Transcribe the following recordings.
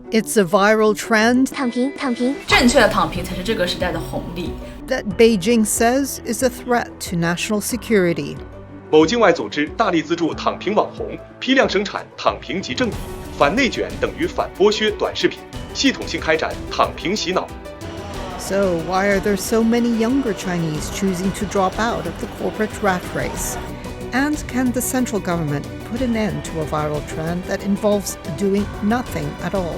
It's a viral trend 躺平，躺平。正确的躺平才是这个时代的红利。 that Beijing says is a threat to national security. 某境外组织大力资助躺平网红，批量生产躺平即正义，反内卷等于反剥削短视频，系统性开展躺平洗脑。 So why are there so many younger Chinese choosing to drop out of the corporate rat race? And can the central government put an end to a viral trend that involves doing nothing at all?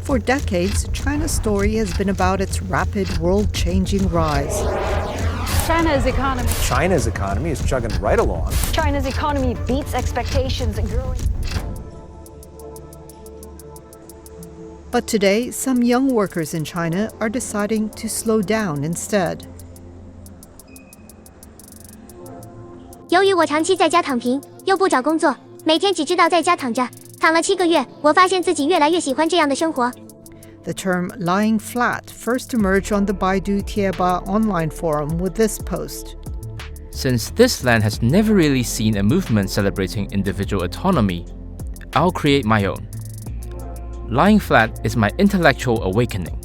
For decades, China's story has been about its rapid, world-changing rise. China's economy is chugging right along. China's economy beats expectations and growing. But today, some young workers in China are deciding to slow down instead. 由于我长期在家躺平，又不找工作，每天只知道在家躺着，躺了7个月，我发现自己越来越喜欢这样的生活。 The term lying flat first emerged on the Baidu Tieba online forum with this post. Since this land has never really seen a movement celebrating individual autonomy, I'll create my own. Lying flat is my intellectual awakening.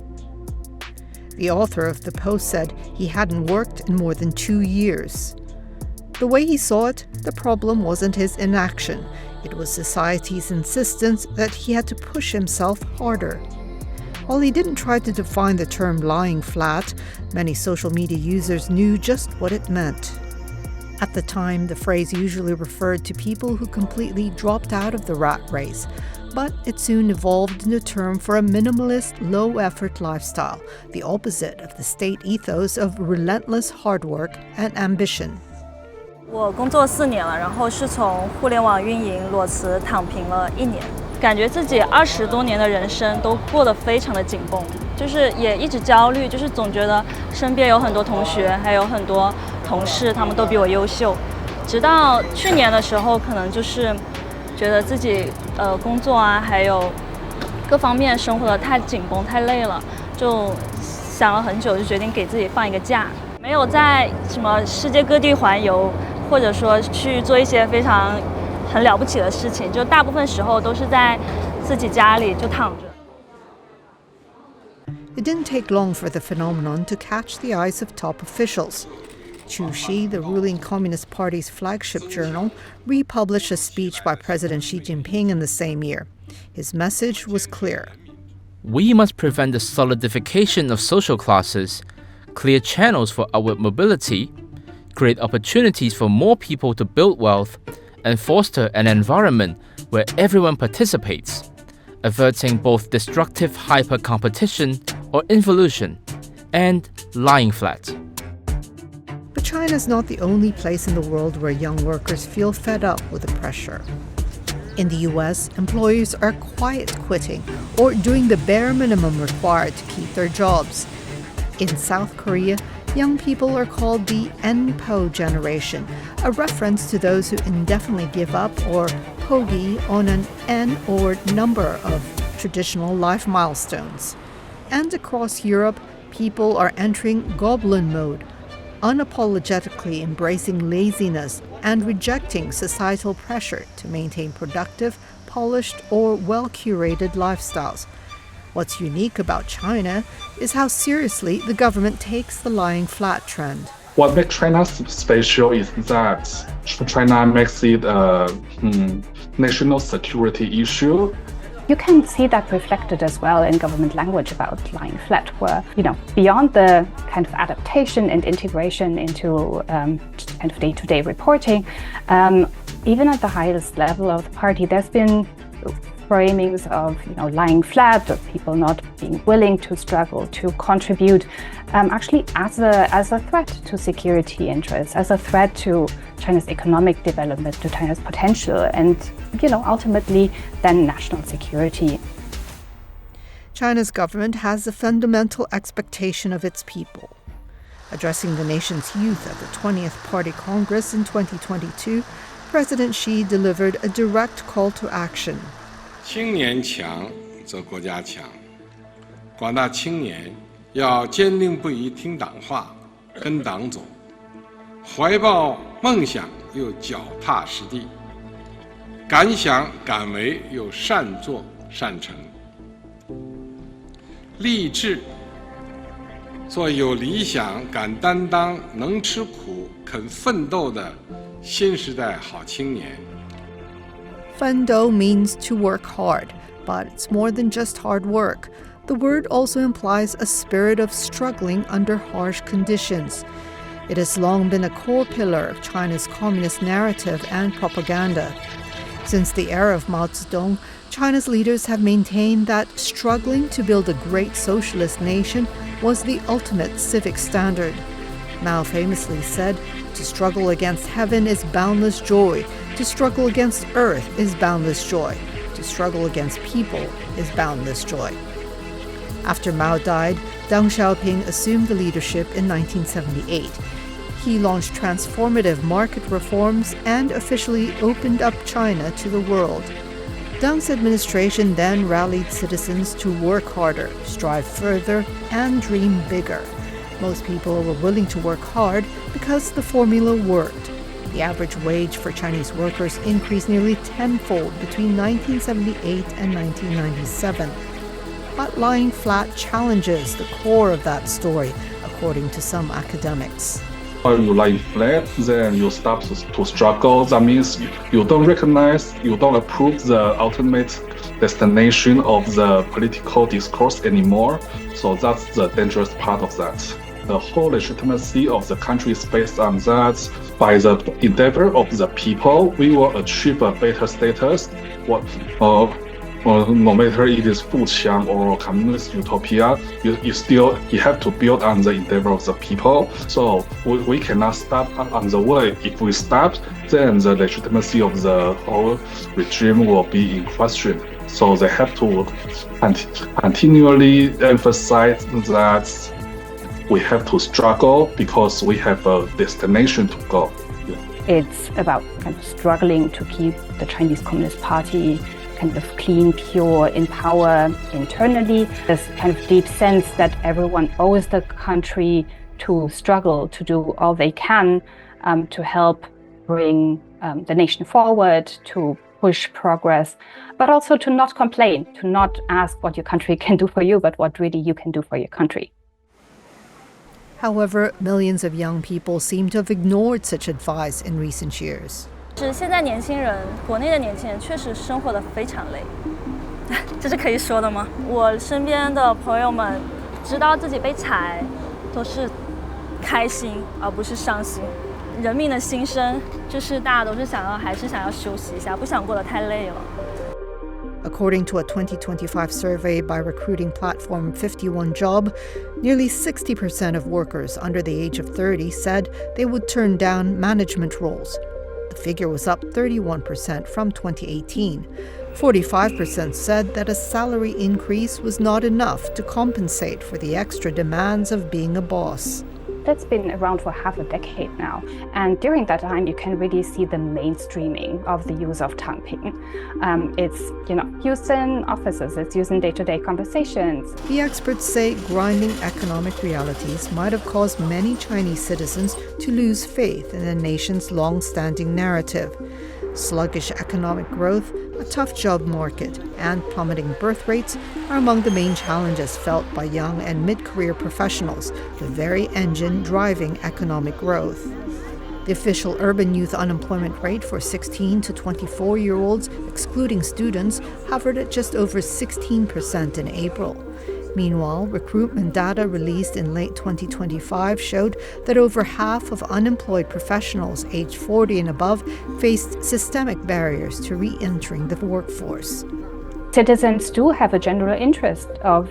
The author of the post said he hadn't worked in more than 2 years. The way he saw it, the problem wasn't his inaction. It was society's insistence that he had to push himself harder. While he didn't try to define the term lying flat, many social media users knew just what it meant. At the time, the phrase usually referred to people who completely dropped out of the rat race, but it soon evolved into a term for a minimalist, low-effort lifestyle, the opposite of the state ethos of relentless hard work and ambition. 我工作4年了，然后是从互联网运营裸辞躺平了1年。 感觉自己20多年的人生都过得非常的紧绷，就是也一直焦虑，就是总觉得身边有很多同学，还有很多同事，他们都比我优秀。直到去年的时候，可能就是觉得自己工作啊，还有各方面生活的太紧绷、太累了，就想了很久，就决定给自己放一个假，没有在什么世界各地环游，或者说去做一些非常 很了不起的事情，就大部分时候都是在自己家里就躺着。 It didn't take long for the phenomenon to catch the eyes of top officials. Chu Xi, the ruling Communist Party's flagship journal, republished a speech by President Xi Jinping in the same year. His message was clear. We must prevent the solidification of social classes, clear channels for upward mobility, create opportunities for more people to build wealth, and foster an environment where everyone participates, averting both destructive hyper-competition or involution and lying flat. But China's not the only place in the world where young workers feel fed up with the pressure. In the US, employers are quiet quitting or doing the bare minimum required to keep their jobs. In South Korea, young people are called the Npo generation, a reference to those who indefinitely give up or pogi on an N or number of traditional life milestones. And across Europe, people are entering goblin mode, unapologetically embracing laziness and rejecting societal pressure to maintain productive, polished, or well-curated lifestyles. What's unique about China is how seriously the government takes the lying flat trend. What makes China special is that China makes it a national security issue. You can see that reflected as well in government language about lying flat, where, beyond the kind of adaptation and integration into kind of day-to-day reporting, even at the highest level of the party, there's been framings of lying flat, or people not being willing to struggle, to contribute, actually as a threat to security interests, as a threat to China's economic development, to China's potential, and ultimately then national security. China's government has a fundamental expectation of its people. Addressing the nation's youth at the 20th Party Congress in 2022, President Xi delivered a direct call to action. 青年强则国家强，广大青年要坚定不移听党话，跟党走，怀抱梦想又脚踏实地，敢想敢为又善作善成，立志做有理想、敢担当、能吃苦、肯奋斗的新时代好青年。Fendo means to work hard, but it's more than just hard work. The word also implies a spirit of struggling under harsh conditions. It has long been a core pillar of China's communist narrative and propaganda. Since the era of Mao Zedong, China's leaders have maintained that struggling to build a great socialist nation was the ultimate civic standard. Mao famously said, "To struggle against heaven is boundless joy. To struggle against earth is boundless joy. To struggle against people is boundless joy." After Mao died, Deng Xiaoping assumed the leadership in 1978. He launched transformative market reforms and officially opened up China to the world. Deng's administration then rallied citizens to work harder, strive further, and dream bigger. Most people were willing to work hard because the formula worked. The average wage for Chinese workers increased nearly tenfold between 1978 and 1997. But lying flat challenges the core of that story, according to some academics. When you lie flat, then you start to struggle. That means you don't recognize, you don't approve the ultimate destination of the political discourse anymore. So that's the dangerous part of that. The whole legitimacy of the country is based on that. By the endeavor of the people, we will achieve a better status. No matter it is 富强 or communist utopia, you have to build on the endeavor of the people. So we cannot stop on the way. If we stop, then the legitimacy of the whole regime will be in question. So they have to continually emphasize that we have to struggle because we have a destination to go. It's about kind of struggling to keep the Chinese Communist Party kind of clean, pure, in power internally. This kind of deep sense that everyone owes the country to struggle, to do all they can to help bring the nation forward, to push progress, but also to not complain, to not ask what your country can do for you, but what really you can do for your country. However, millions of young people seem to have ignored such advice in recent years. 是现在年轻人，国内的年轻人确实生活得非常累，这是可以说的吗？我身边的朋友们知道自己被裁，都是开心而不是伤心。人民的心声就是大家都是还是想要休息一下，不想过得太累了。According to a 2025 survey by recruiting platform 51Job, nearly 60% of workers under the age of 30 said they would turn down management roles. The figure was up 31% from 2018. 45% said that a salary increase was not enough to compensate for the extra demands of being a boss. That's been around for half a decade now. And during that time, you can really see the mainstreaming of the use of Tangping. It's, used in offices, it's used in day-to-day conversations. The experts say grinding economic realities might have caused many Chinese citizens to lose faith in the nation's long-standing narrative. Sluggish economic growth, a tough job market, and plummeting birth rates are among the main challenges felt by young and mid-career professionals, the very engine driving economic growth. The official urban youth unemployment rate for 16 to 24-year-olds, excluding students, hovered at just over 16% in April. Meanwhile, recruitment data released in late 2025 showed that over half of unemployed professionals aged 40 and above faced systemic barriers to re-entering the workforce. Citizens do have a general interest of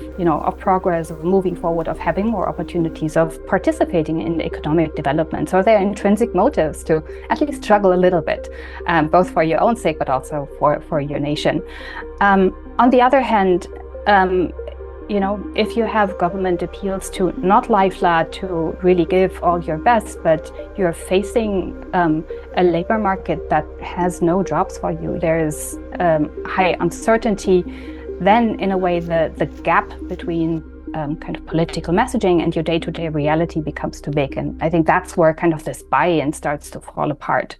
progress, of moving forward, of having more opportunities, of participating in economic development. So there are intrinsic motives to at least struggle a little bit, both for your own sake, but also for your nation. On the other hand, if you have government appeals to not lie flat, to really give all your best, but you're facing a labor market that has no jobs for you, there is high uncertainty, then in a way the gap between kind of political messaging, and your day-to-day reality becomes too big. And I think that's where kind of this buy-in starts to fall apart.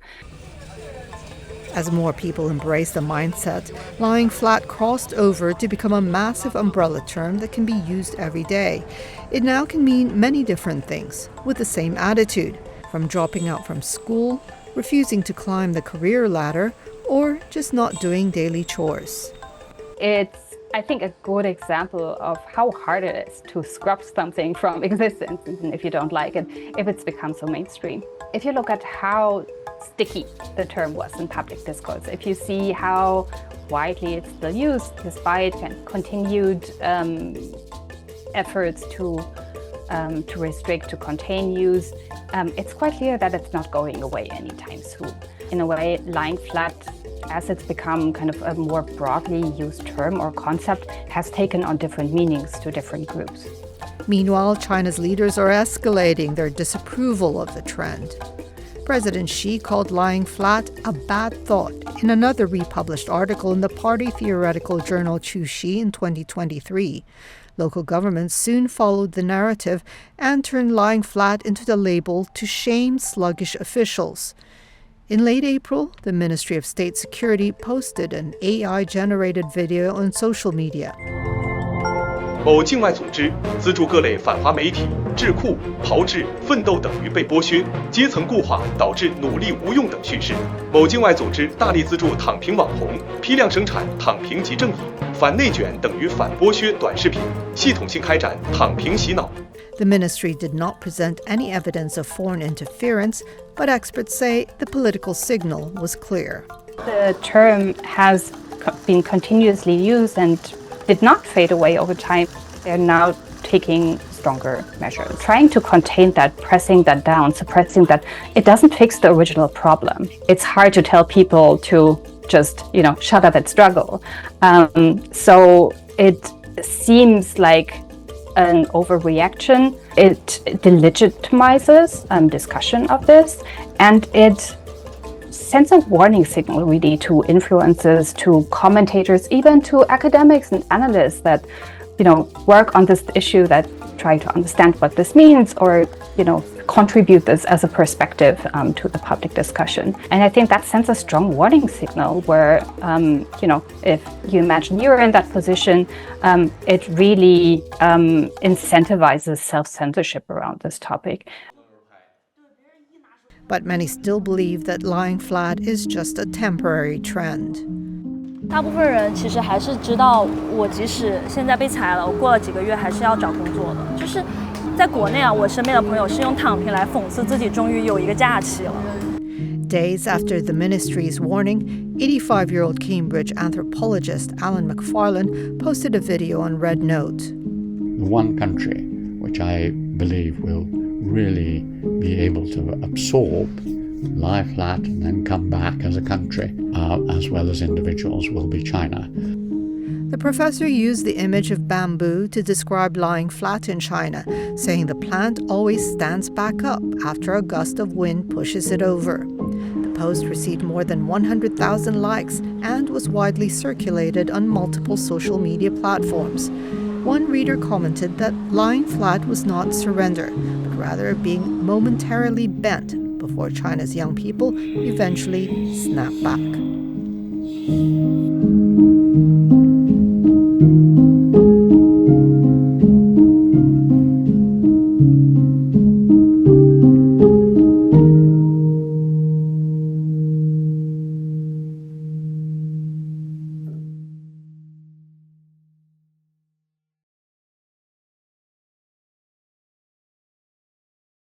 As more people embrace the mindset, lying flat crossed over to become a massive umbrella term that can be used every day. It now can mean many different things with the same attitude, from dropping out from school, refusing to climb the career ladder, or just not doing daily chores. It's, I think, a good example of how hard it is to scrub something from existence, even if you don't like it, if it's become so mainstream. If you look at how sticky the term was in public discourse, if you see how widely it's still used, despite continued efforts to restrict, to contain use, it's quite clear that it's not going away anytime soon. In a way, lying flat, as it's become kind of a more broadly used term or concept, has taken on different meanings to different groups. Meanwhile, China's leaders are escalating their disapproval of the trend. President Xi called lying flat a bad thought in another republished article in the party theoretical journal Chuxi in 2023. Local governments soon followed the narrative and turned lying flat into the label to shame sluggish officials. In late April, the Ministry of State Security posted an AI-generated video on social media. 某境外组织资助各类反华媒体、智库、炮制、奋斗等于被剥削、阶层固化导致努力无用等叙事。某境外组织大力资助躺平网红，批量生产躺平即正义，反内卷等于反剥削短视频，系统性开展躺平洗脑。The ministry did not present any evidence of foreign interference, but experts say the political signal was clear. The term has been continuously used and did not fade away over time. They're now taking stronger measures, trying to contain that, pressing that down, suppressing that. It doesn't fix the original problem. It's hard to tell people to just, shut up and struggle. So it seems like an overreaction. It delegitimizes discussion of this, and it sends a warning signal really to influencers, to commentators, even to academics and analysts that, work on this issue, that try to understand what this means, or, contribute this as a perspective to the public discussion. And I think that sends a strong warning signal where, if you imagine you're in that position, it really incentivizes self-censorship around this topic. But many still believe that lying flat is just a temporary trend. 大部分人其实还是知道，我即使现在被裁了，我过了几个月还是要找工作的。就是在国内啊，我身边的朋友是用躺平来讽刺自己终于有一个假期了。Days after the ministry's warning, 85-year-old Cambridge anthropologist Alan McFarlane posted a video on Red Note. The one country which I believe will really be able to absorb, lie flat, and then come back as a country, as well as individuals, will be China. The professor used the image of bamboo to describe lying flat in China, saying the plant always stands back up after a gust of wind pushes it over. The post received more than 100,000 likes and was widely circulated on multiple social media platforms. One reader commented that lying flat was not surrender, but rather being momentarily bent before China's young people eventually snap back.